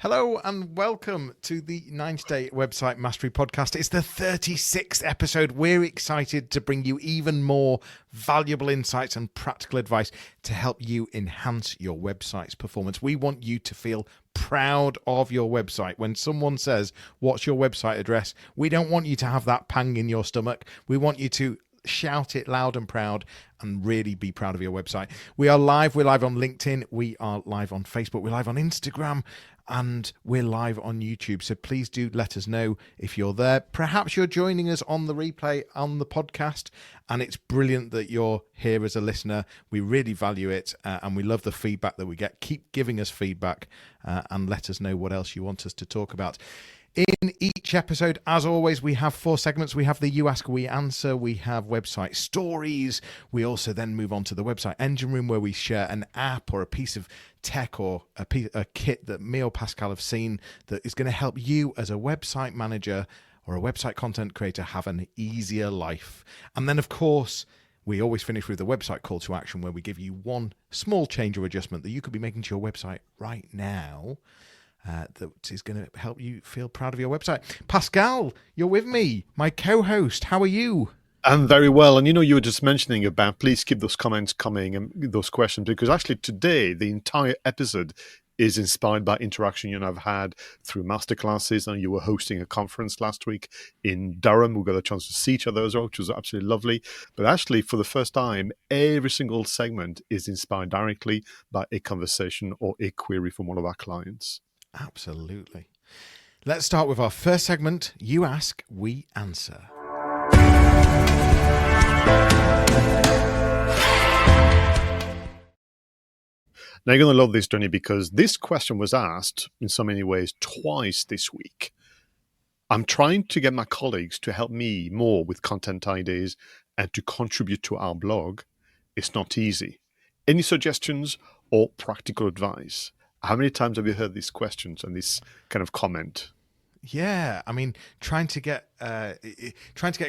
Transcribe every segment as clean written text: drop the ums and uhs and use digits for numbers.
Hello and welcome to the 90-Day Website Mastery Podcast. It's the 36th episode. We're excited to bring you even more valuable insights and practical advice to help you enhance your website's performance. We want you to feel proud of your website. When someone says, "What's your website address?" we don't want you to have that pang in your stomach. We want you to shout it loud and proud and really be proud of your website. We're live on LinkedIn, we are live on Facebook, we're live on Instagram, and we're live on YouTube. So please do let us know if you're there. Perhaps you're joining us on the replay on the podcast, and it's brilliant that you're here as a listener. We really value it, and we love the feedback that we get. Keep giving us feedback and let us know what else you want us to talk about. In each episode, as always, we have 4 segments. We have the You Ask, We Answer. We have website stories. We also then move on to the website engine room, where we share an app or a piece of tech or a kit that me or Pascal have seen that is going to help you as a website manager or a website content creator have an easier life. And then, of course, we always finish with the website call to action, where we give you one small change or adjustment that you could be making to your website right now. That is going to help you feel proud of your website. Pascal, you're with me, my co-host. How are you? I'm very well. And you were just mentioning about, please keep those comments coming and those questions, because actually today, the entire episode is inspired by interaction I've had through masterclasses, and you were hosting a conference last week in Durham. We got a chance to see each other as well, which was absolutely lovely. But actually, for the first time, every single segment is inspired directly by a conversation or a query from one of our clients. Absolutely. Let's start with our first segment, You Ask, We Answer. Now, you're going to love this, Jonny, because this question was asked in so many ways twice this week. I'm trying to get my colleagues to help me more with content ideas and to contribute to our blog. It's not easy. Any suggestions or practical advice? How many times have you heard these questions and this kind of comment? Yeah, I mean, trying to get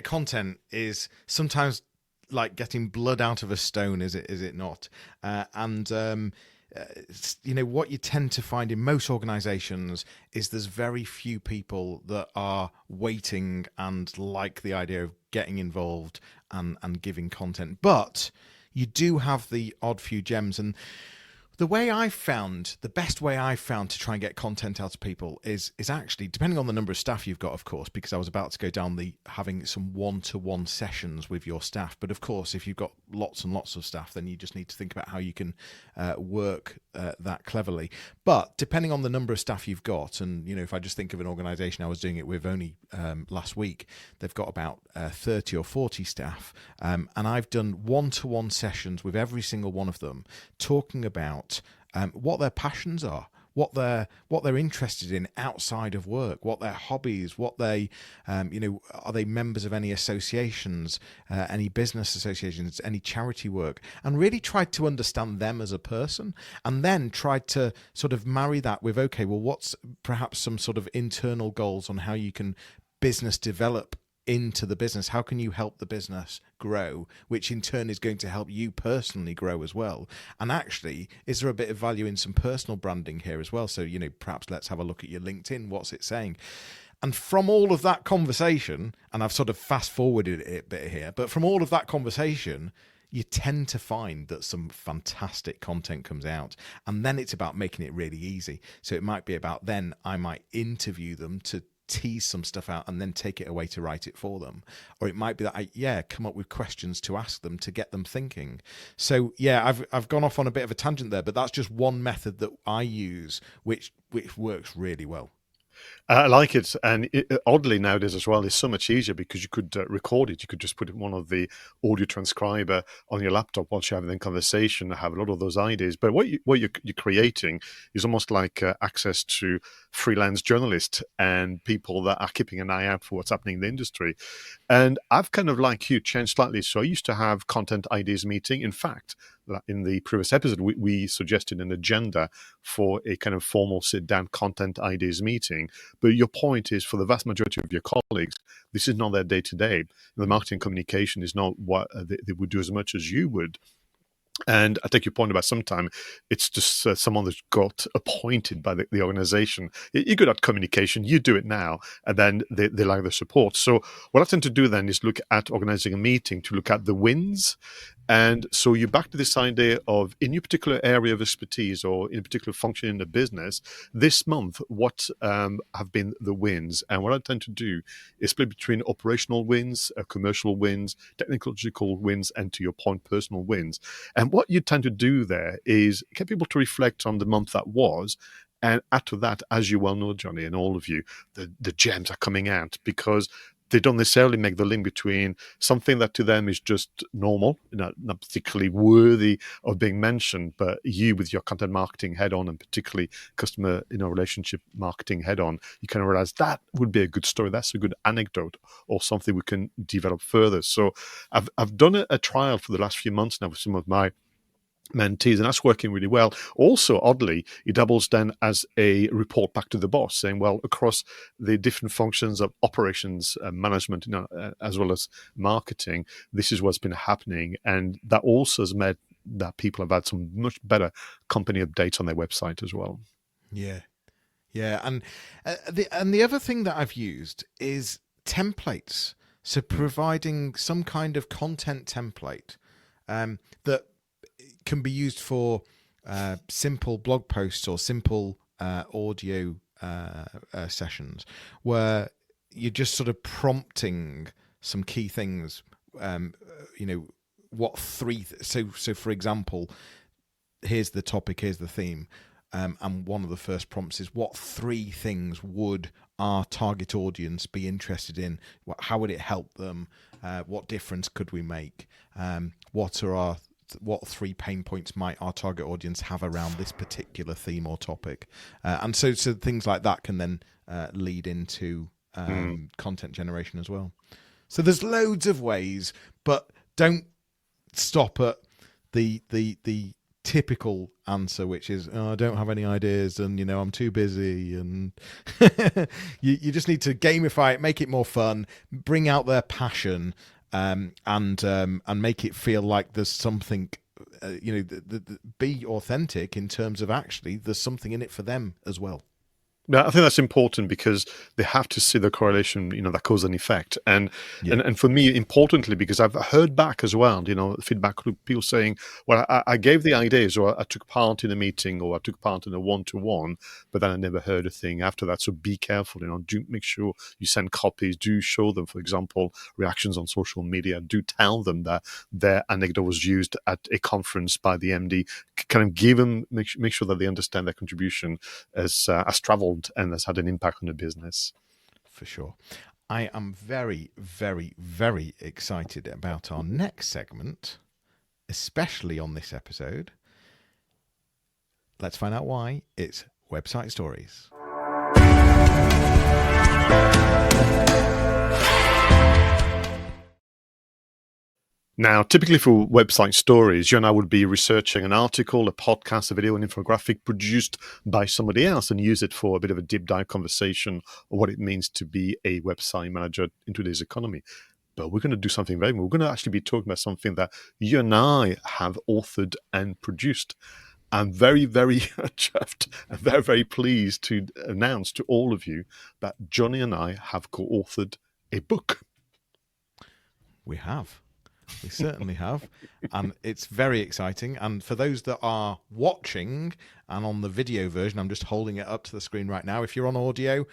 content is sometimes like getting blood out of a stone, is it not? What you tend to find in most organizations is there's very few people that are waiting and like the idea of getting involved and giving content. But you do have the odd few gems. And the best way I've found to try and get content out of people is actually, depending on the number of staff you've got, of course, because I was about to go down having some one-to-one sessions with your staff. But of course, if you've got lots and lots of staff, then you just need to think about how you can work that cleverly. But depending on the number of staff you've got, and if I just think of an organization I was doing it with only last week, they've got about 30 or 40 staff. And I've done one-to-one sessions with every single one of them, talking about what their passions are, what they're interested in outside of work, what their hobbies, what they, are they members of any associations, any business associations, any charity work, and really tried to understand them as a person, and then tried to sort of marry that with, okay, well, what's perhaps some sort of internal goals on how you can business develop into the business. How can you help the business grow, which in turn is going to help you personally grow as well? And actually, is there a bit of value in some personal branding here as well? So, perhaps let's have a look at your LinkedIn. What's it saying? And from all of that conversation, and I've sort of fast forwarded it a bit here, but from all of that conversation, you tend to find that some fantastic content comes out. And then it's about making it really easy. So it might be about, then I might interview them to tease some stuff out and then take it away to write it for them. Or it might be that I come up with questions to ask them to get them thinking. So yeah, I've gone off on a bit of a tangent there, but that's just one method that I use, which works really well. I like it. And oddly nowadays as well, it's so much easier because you could record it. You could just put one of the audio transcriber on your laptop whilst you're having a conversation and have a lot of those ideas. But what you're creating is almost like access to freelance journalists and people that are keeping an eye out for what's happening in the industry. And I've kind of, like you, changed slightly. So I used to have content ideas meeting. In fact, in the previous episode, we suggested an agenda for a kind of formal sit-down content ideas meeting. But your point is, for the vast majority of your colleagues, this is not their day-to-day. The marketing communication is not what they would do as much as you would. And I take your point about sometimes it's just someone that's got appointed by the organization. You're good at communication, you do it now, and then they lack the support. So what I tend to do then is look at organizing a meeting to look at the wins. And so you're back to this idea of, in your particular area of expertise or in a particular function in the business, this month, what have been the wins? And what I tend to do is split between operational wins, commercial wins, technological wins, and to your point, personal wins. And what you tend to do there is get people to reflect on the month that was. And after that, as you well know, Jonny, and all of you, the gems are coming out because they don't necessarily make the link between something that to them is just normal, not particularly worthy of being mentioned, but you with your content marketing head on, and particularly customer relationship marketing head on, you kind of realize that would be a good story. That's a good anecdote or something we can develop further. So I've done a trial for the last few months now with some of my mentees, and that's working really well. Also, oddly, it doubles then as a report back to the boss, saying, well, across the different functions of operations, management, as well as marketing, this is what's been happening. And that also has meant that people have had some much better company updates on their website as well. Yeah. And the other thing that I've used is templates. So providing some kind of content template that can be used for simple blog posts or simple audio sessions where you're just sort of prompting some key things. What three? So for example, here's the topic, here's the theme, and one of the first prompts is, what three things would our target audience be interested in? How would it help them? What difference could we make? What three pain points might our target audience have around this particular theme or topic? And so things like that can then lead into content generation as well. So there's loads of ways, but don't stop at the typical answer, which is, I don't have any ideas, and I'm too busy, and you just need to gamify it, make it more fun, bring out their passion, and make it feel like there's something, be authentic in terms of actually there's something in it for them as well. Yeah, I think that's important because they have to see the correlation, that cause and effect. And for me, importantly, because I've heard back as well, feedback, people saying, well, I gave the ideas, or I took part in a meeting, or I took part in a one-to-one, but then I never heard a thing after that. So be careful, do make sure you send copies, do show them, for example, reactions on social media, do tell them that their anecdote was used at a conference by the MD, kind of give them, make sure that they understand their contribution as traveled and has had an impact on the business. For sure. I am very, very, very excited about our next segment, especially on this episode. Let's find out why. It's website stories. Now, typically for website stories, you and I would be researching an article, a podcast, a video, an infographic produced by somebody else and use it for a bit of a deep dive conversation of what it means to be a website manager in today's economy. But we're going to do something very more. We're going to actually be talking about something that you and I have authored and produced. I'm very, very chuffed and very, very pleased to announce to all of you that Jonny and I have co-authored a book. We have. We certainly have. And it's very exciting. And for those that are watching and on the video version, I'm just holding it up to the screen right now. If you're on audio,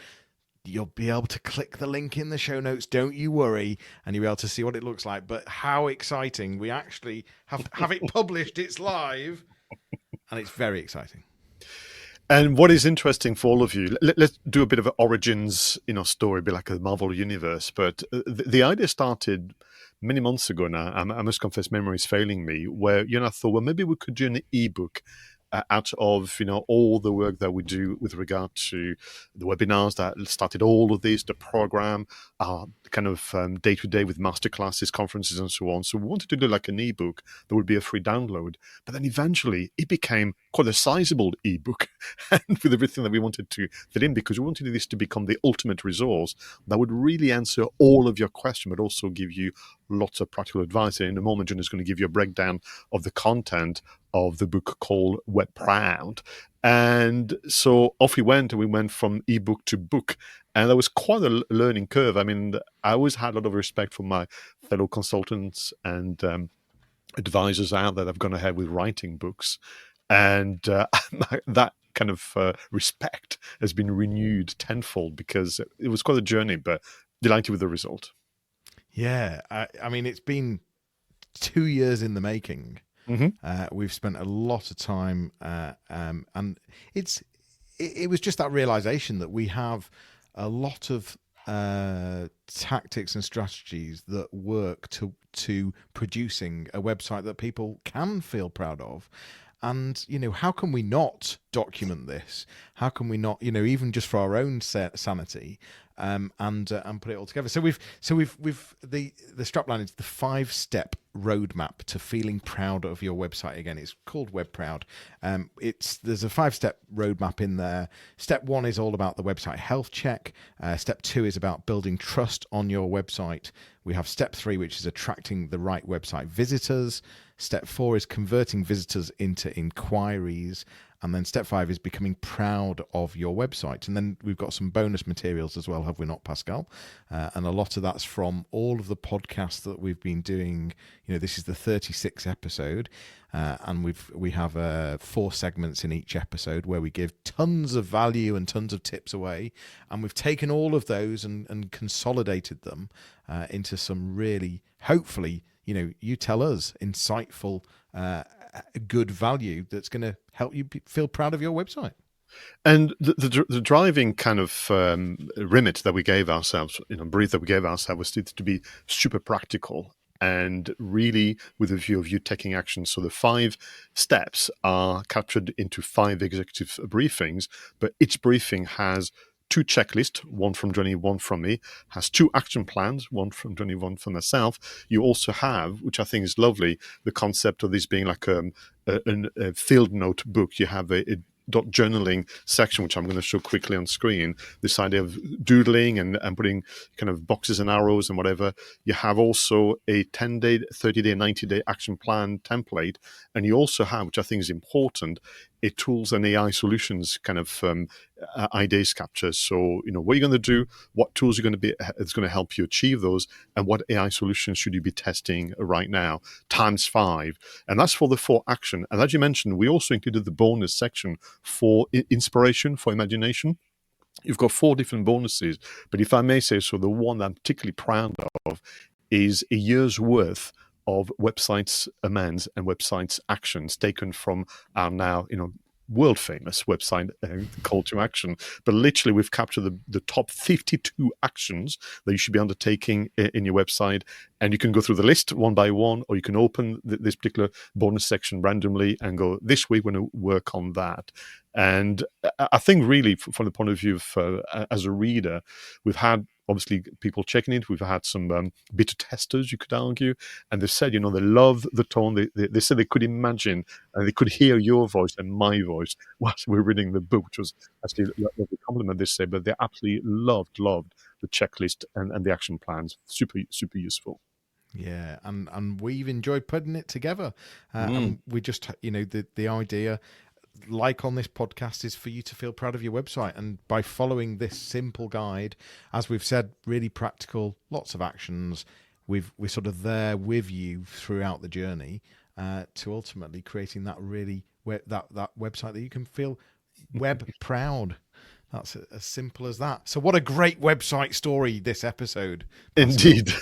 you'll be able to click the link in the show notes. Don't you worry. And you'll be able to see what it looks like. But how exciting. We actually have it published. It's live. And it's very exciting. And what is interesting for all of you, let's do a bit of an origins, story, a bit like a Marvel universe. But the idea started many months ago now. I must confess, memory is failing me. Where I thought, well, maybe we could do an ebook out of all the work that we do with regard to the webinars that started all of this, the program, kind of day to day with masterclasses, conferences, and so on. So we wanted to do like an ebook that would be a free download. But then eventually it became quite a sizable ebook. and with everything that we wanted to fit in, because we wanted this to become the ultimate resource that would really answer all of your questions, but also give you lots of practical advice. And in a moment, John is going to give you a breakdown of the content of the book called WebProud. And so off we went, and we went from ebook to book. And that was quite a learning curve. I mean, I always had a lot of respect for my fellow consultants and advisors out there that have gone ahead with writing books. And that kind of respect has been renewed tenfold, because it was quite a journey, but delighted with the result. Yeah, I mean, it's been 2 years in the making. Mm-hmm. We've spent a lot of time, and it was just that realization that we have a lot of tactics and strategies that work to producing a website that people can feel proud of. And, how can we not document this? How can we not, even just for our own sanity, and put it all together? So we've the strapline is the 5-step roadmap to feeling proud of your website. Again, it's called WebProud. There's a 5-step roadmap in there. Step 1 is all about the website health check. Step 2 is about building trust on your website. We have step 3, which is attracting the right website visitors. Step 4 is converting visitors into inquiries. And then step 5 is becoming proud of your website. And then we've got some bonus materials as well, have we not, Pascal? And a lot of that's from all of the podcasts that we've been doing. This is the 36th episode. And we have 4 segments in each episode where we give tons of value and tons of tips away. And we've taken all of those and consolidated them into some really, hopefully, you tell us, insightful, good value that's going to help you feel proud of your website. And the driving kind of remit that we gave ourselves, brief that we gave ourselves, was to be super practical and really with a view of you taking action. So the 5 steps are captured into 5 executive briefings, but each briefing has 2 checklists, one from Jonny, one from me, has 2 action plans, one from Jonny, one from myself. You also have, which I think is lovely, the concept of this being like a field note book. You have a dot journaling section, which I'm going to show quickly on screen, this idea of doodling and putting kind of boxes and arrows and whatever. You have also a 10-day, 30-day, 90-day action plan template. And you also have, which I think is important, a tools and AI solutions kind of ideas capture. So, what you're going to do, what tools are going to be, it's going to help you achieve those, and what AI solutions should you be testing right now, times 5. And that's for the 4 action. And as you mentioned, we also included the bonus section for inspiration, for imagination. You've got 4 different bonuses, but if I may say so, the one that I'm particularly proud of is a year's worth of websites amends and websites actions taken from our now, world famous website call to action. But literally, we've captured the top 52 actions that you should be undertaking in your website. And you can go through the list one by one, or you can open this particular bonus section randomly and go, this week we're going to work on that. And I think really from the point of view of as a reader, we've had obviously people checking it. We've had some beta testers, you could argue, and they've said, they love the tone. They said they could imagine and they could hear your voice and my voice whilst we're reading the book, which was actually a lovely compliment, they say, but they absolutely loved the checklist and the action plans. Super, super useful. Yeah, and we've enjoyed putting it together. And we just, the idea, like on this podcast, is for you to feel proud of your website. And by following this simple guide, as we've said, really practical, lots of actions, we're sort of there with you throughout the journey to ultimately creating that really that website that you can feel web proud. That's as simple as that. So what a great website story this episode, Pascal. Indeed.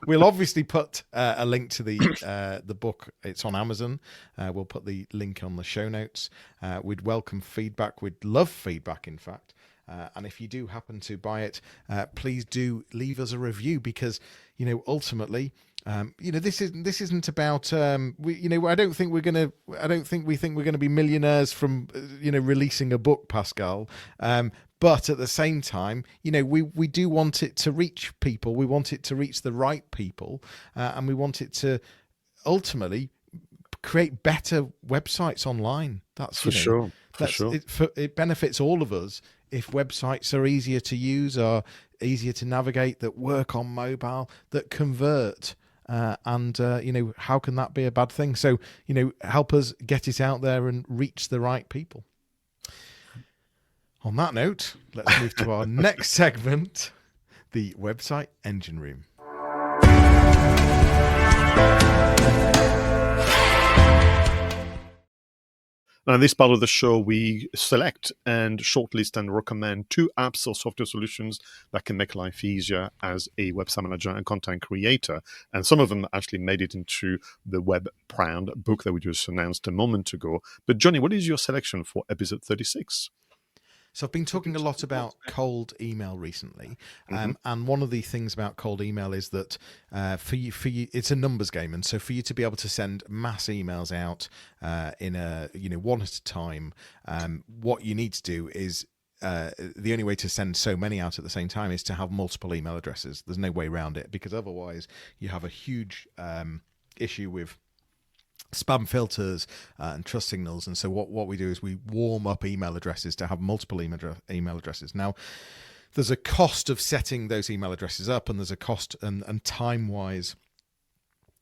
We'll obviously put a link to the book. It's on Amazon. We'll put the link on the show notes. We'd welcome feedback. We'd love feedback, in fact. And if you do happen to buy it, please do leave us a review, because, ultimately, this isn't about I don't think we think we're gonna be millionaires from releasing a book, Pascal. But at the same time, we do want it to reach people. We want it to reach the right people, and we want it to ultimately create better websites online. That's for sure. For sure. It benefits all of us if websites are easier to use, are easier to navigate, that work on mobile, that convert. And how can that be a bad thing? So, help us get it out there and reach the right people. On that note, let's move to our next segment, the Website Engine Room. Now, in this part of the show, we select and shortlist and recommend 2 apps or software solutions that can make life easier as a website manager and content creator. And some of them actually made it into the WebProud book that we just announced a moment ago. But Jonny, what is your selection for episode 36? So I've been talking a lot about cold email recently, and one of the things about cold email is that for you, it's a numbers game, and so for you to be able to send mass emails out in one at a time, what you need to do is the only way to send so many out at the same time is to have multiple email addresses. There's no way around it, because otherwise you have a huge issue with spam filters and trust signals. And so what we do is we warm up email addresses to have multiple email addresses. Now, there's a cost of setting those email addresses up, and there's a cost and time wise.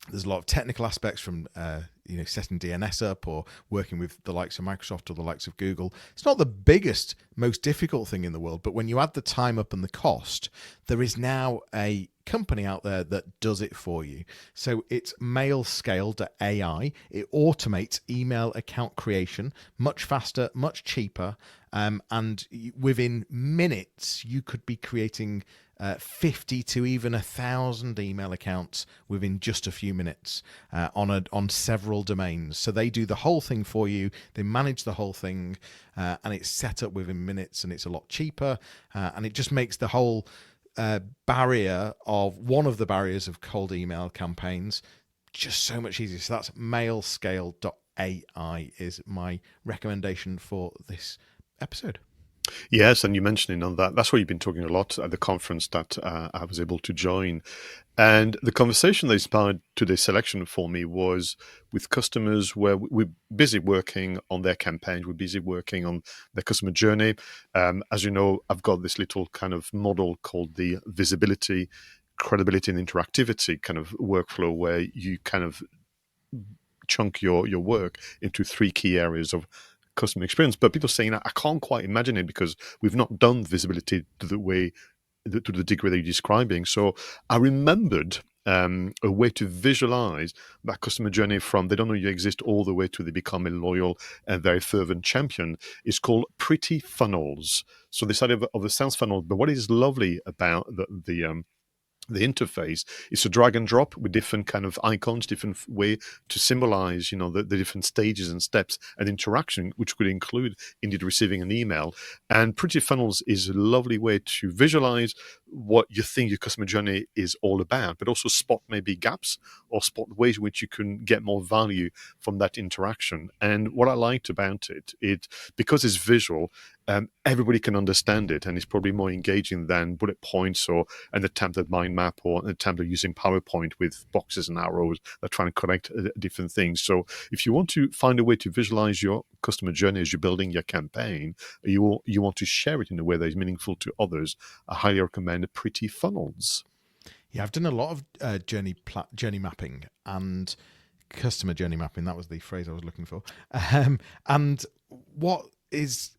There's a lot of technical aspects from setting DNS up or working with the likes of Microsoft or the likes of Google. It's not the biggest, most difficult thing in the world, but when you add the time up and the cost, there is now a company out there that does it for you. So it's mailscale.ai. It automates email account creation much faster, much cheaper, and within minutes you could be creating 50 to even 1,000 email accounts within just a few minutes on several domains. So they do the whole thing for you. They manage the whole thing, and it's set up within minutes, and it's a lot cheaper, and it just makes the whole barrier of one of the barriers of cold email campaigns just so much easier. So that's mailscale.ai is my recommendation for this episode. Yes, and you mentioning on that, that's where you've been talking a lot at the conference that I was able to join. And the conversation that inspired today's selection for me was with customers where we're busy working on their campaigns, we're busy working on their customer journey. As you know, I've got this little kind of model called the visibility, credibility, and interactivity kind of workflow, where you kind of chunk your work into 3 key areas of customer experience. But people saying, I can't quite imagine it because we've not done visibility to the degree that you're describing. So I remembered a way to visualize that customer journey from they don't know you exist all the way to they become a loyal and very fervent champion is called pretty funnels. So this idea of a sales funnel, but what is lovely about the interface is to drag and drop with different kind of icons, different way to symbolize, the different stages and steps and interaction, which could include indeed receiving an email. And Pretty Funnels is a lovely way to visualize what you think your customer journey is all about, but also spot maybe gaps or spot ways in which you can get more value from that interaction. And what I liked about it because it's visual, everybody can understand it, and it's probably more engaging than bullet points or an attempted mind map or an attempt at using PowerPoint with boxes and arrows that try and connect different things. So if you want to find a way to visualize your customer journey as you're building your campaign, you want to share it in a way that is meaningful to others, I highly recommend Pretty Funnels. Yeah, I've done a lot of journey mapping and customer journey mapping. That was the phrase I was looking for. And what is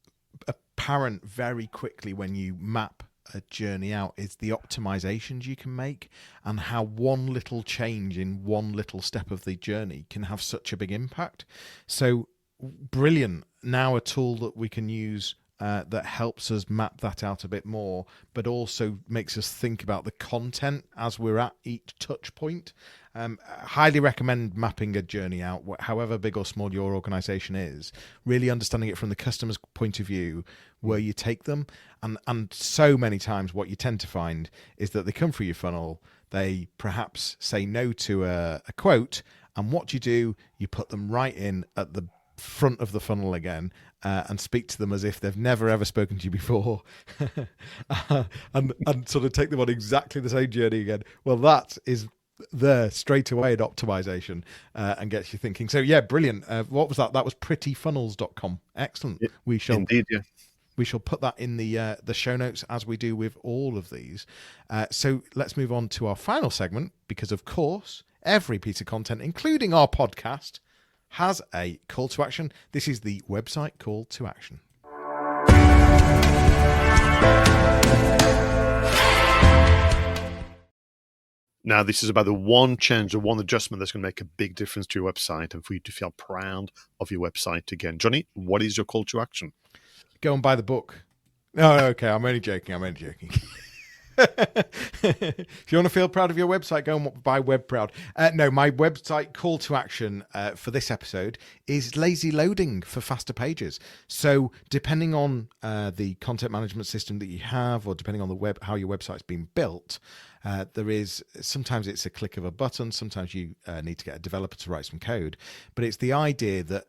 apparent very quickly when you map a journey out is the optimizations you can make and how one little change in one little step of the journey can have such a big impact. So brilliant. Now a tool that we can use that helps us map that out a bit more, but also makes us think about the content as we're at each touch point. Highly recommend mapping a journey out, however big or small your organization is, really understanding it from the customer's point of view, where you take them. And so many times what you tend to find is that they come through your funnel, they perhaps say no to a quote, and what you put them right in at the front of the funnel again and speak to them as if they've never ever spoken to you before and sort of take them on exactly the same journey again. Well, that is there straight away at optimization and gets you thinking. So yeah, brilliant. What was that? That was prettyfunnels.com. Excellent. Indeed, yeah. We shall put that in the show notes, as we do with all of these. So let's move on to our final segment, because of course every piece of content, including our podcast, has a call to action. This is the website call to action. Now, this is about the one change or one adjustment that's going to make a big difference to your website and for you to feel proud of your website again. Jonny, what is your call to action? Go and buy the book. Oh, okay. I'm only joking. If you want to feel proud of your website, go and buy WebProud. No, my website call to action for this episode is lazy loading for faster pages. So depending on the content management system that you have, or depending on the how your website's been built, there is sometimes it's a click of a button. Sometimes you need to get a developer to write some code. But it's the idea that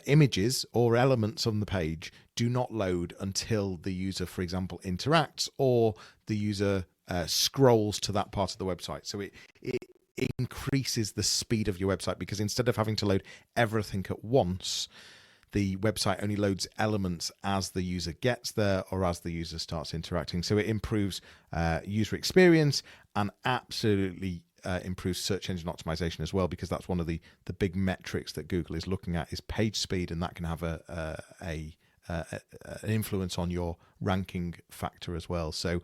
images or elements on the page do not load until the user, for example, interacts or the user scrolls to that part of the website. So it increases the speed of your website, because instead of having to load everything at once, the website only loads elements as the user gets there or as the user starts interacting. So it improves user experience and absolutely improves search engine optimization as well, because that's one of the big metrics that Google is looking at, is page speed, and that can have an influence on your ranking factor as well. So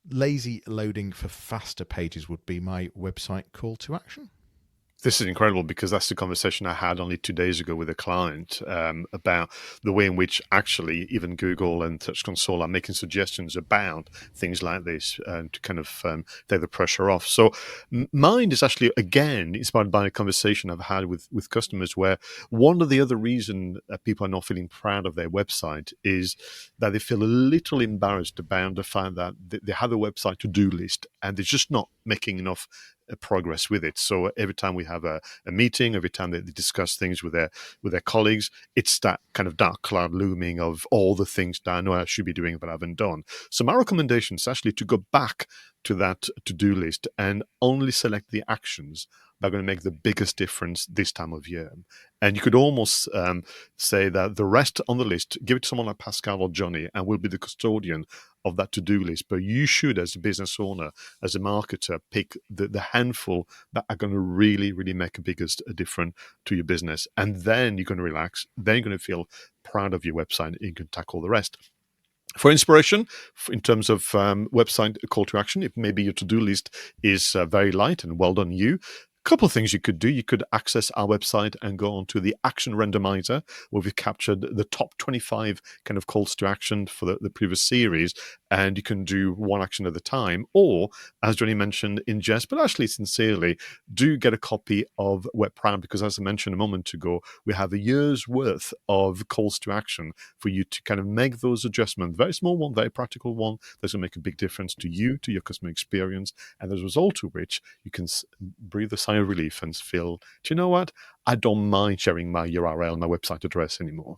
lazy loading for faster pages would be my website call to action. This is incredible, because that's the conversation I had only 2 days ago with a client about the way in which actually even Google and Search Console are making suggestions about things like this to kind of take the pressure off. So mine is actually, again, inspired by a conversation I've had with customers, where one of the other reason people are not feeling proud of their website is that they feel a little embarrassed about the fact that they have a website to-do list and they're just not making enough progress with it. So every time we have a meeting, every time they discuss things with their colleagues, it's that kind of dark cloud looming of all the things that I know I should be doing but I haven't done. So my recommendation is actually to go back to that to-do list and only select the actions that are going to make the biggest difference this time of year. And you could almost say that the rest on the list, give it to someone like Pascal or Jonny, and we'll be the custodian of that to-do list. But you should, as a business owner, as a marketer, pick the handful that are going to really, really make a biggest difference to your business. And then you're going to relax. Then you're going to feel proud of your website, and you can tackle the rest. For inspiration, in terms of website call to action, if maybe your to-do list is very light, and well done you, couple of things you could do. You could access our website and go onto the action randomizer, where we've captured the top 25 kind of calls to action for the previous series, and you can do one action at a time. Or, as Jonny mentioned in jest, but actually sincerely, do get a copy of WebProud, because as I mentioned a moment ago, we have a year's worth of calls to action for you to kind of make those adjustments. Very small one, very practical one, that's going to make a big difference to you, to your customer experience, and as a result of which you can breathe a sigh of relief and feel, do you know what? I don't mind sharing my URL, my website address anymore.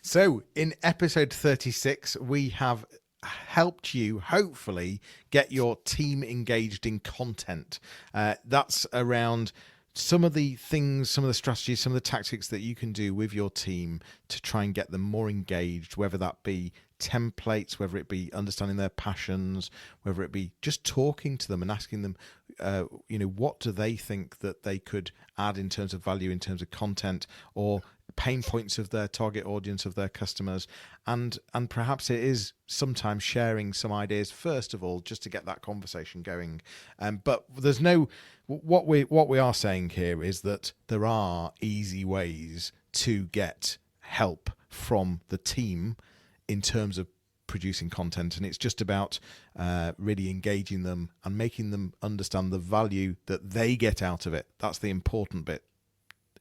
So in episode 36, we have helped you hopefully get your team engaged in content. That's around some of the things, some of the strategies, some of the tactics that you can do with your team to try and get them more engaged, whether that be templates, whether it be understanding their passions, whether it be just talking to them and asking them, what do they think that they could add in terms of value, in terms of content, or pain points of their target audience, of their customers, and perhaps it is sometimes sharing some ideas first of all, just to get that conversation going. But there's no, what we are saying here is that there are easy ways to get help from the team in terms of producing content, and it's just about really engaging them and making them understand the value that they get out of it. That's the important bit.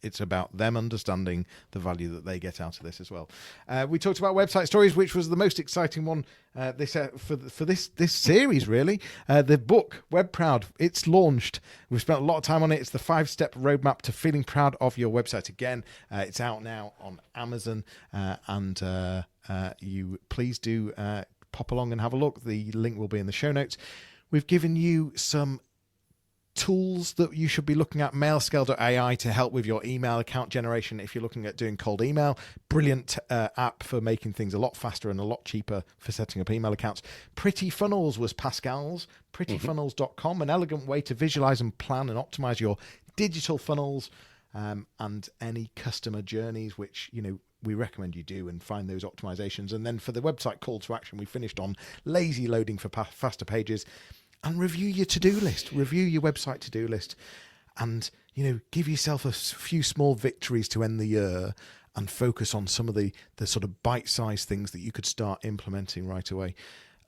It's about them understanding the value that they get out of this as well. We talked about website stories, which was the most exciting one for this series, really. The book, WebProud, it's launched. We've spent a lot of time on it. It's the 5-step roadmap to feeling proud of your website. Again, it's out now on Amazon, and you please do pop along and have a look. The link will be in the show notes. We've given you some tools that you should be looking at: mailscale.ai to help with your email account generation if you're looking at doing cold email. Brilliant app for making things a lot faster and a lot cheaper for setting up email accounts. Pretty Funnels was Pascal's. prettyfunnels.com, an elegant way to visualize and plan and optimize your digital funnels and any customer journeys, which, you know, we recommend you do and find those optimizations. And then for the website call to action, we finished on lazy loading for faster pages. And review your to-do list, review your website to-do list, and, you know, give yourself a few small victories to end the year and focus on some of the sort of bite-sized things that you could start implementing right away.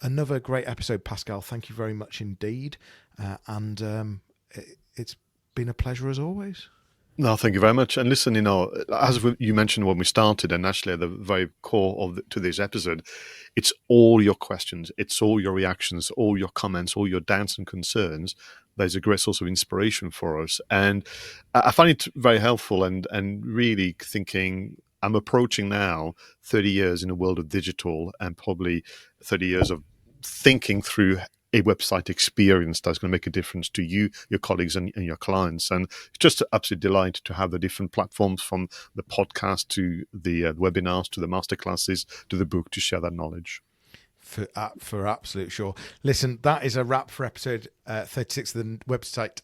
Another great episode, Pascal. Thank you very much indeed. And it's been a pleasure as always. No, thank you very much. And listen, you know, as you mentioned when we started, and actually at the very core of to this episode, it's all your questions, it's all your reactions, all your comments, all your doubts and concerns. There's a great source of inspiration for us. And I find it very helpful and really thinking, I'm approaching now 30 years in a world of digital and probably 30 years of thinking through a website experience that's going to make a difference to you, your colleagues, and your clients. And it's just an absolute delight to have the different platforms, from the podcast to the webinars to the masterclasses to the book, to share that knowledge. For absolute sure. Listen, that is a wrap for episode 36 of the website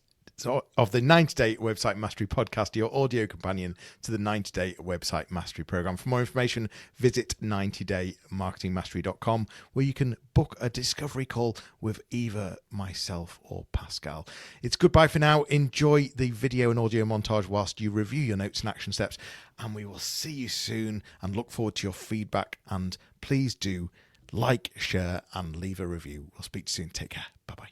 of the 90-Day Website Mastery Podcast, your audio companion to the 90-Day Website Mastery Program. For more information, visit 90daymarketingmastery.com, where you can book a discovery call with either myself or Pascal. It's goodbye for now. Enjoy the video and audio montage whilst you review your notes and action steps, and we will see you soon and look forward to your feedback. And please do like, share, and leave a review. We'll speak to you soon. Take care. Bye-bye.